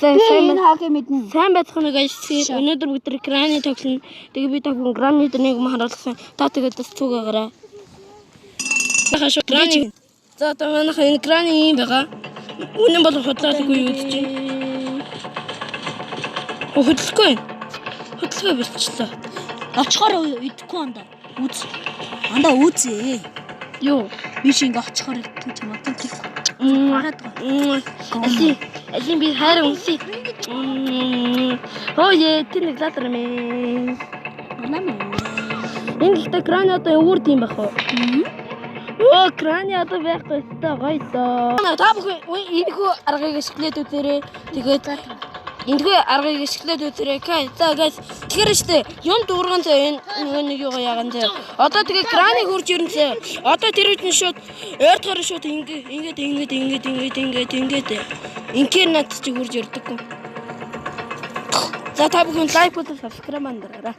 сайн хаалгыг мэднэ. сайн байцгаана guys. Өнөөдөр бид краны тоглоно. Тэгээ би та бүхэн краны нэг харуулсан. Та тэгээд бас цугаараа. Хашаа краны. За одоо манайх энэ краны юм байгаа. Үнэн бол худлаалгүй юу гэж чинь. Хөдлөхгүй. Хөдлөхөө болчихлоо. Очихоор идэхгүй андаа. Үз. Андаа үзээ. Юу? Би чи ингээ очихоор идэхгүй чамаатай тийхгүй. Алин би хайр унсий. Оо яа тэнэг латар мэ. Ингээд краны одоо өөр тийм байх уу? Оо краны одоо байхгүй өстой гоё доо. Та бүхэн энэхүү аргыг ашиглаад үзээрэй. Тэгээд энэхүү аргыг ашиглаад үзээрэй. За guys тэгэхээр штэ юм дуурган заа энэ нэг юугаа яаган заа. Одоо тэгээ краны хурж ирэн заа. Одоо тэр үдэн шууд ойртохоор шууд ингээд ингээр над чи хурж ирдэггүй. За та бүхэн лайк болон subscribe мандараарай.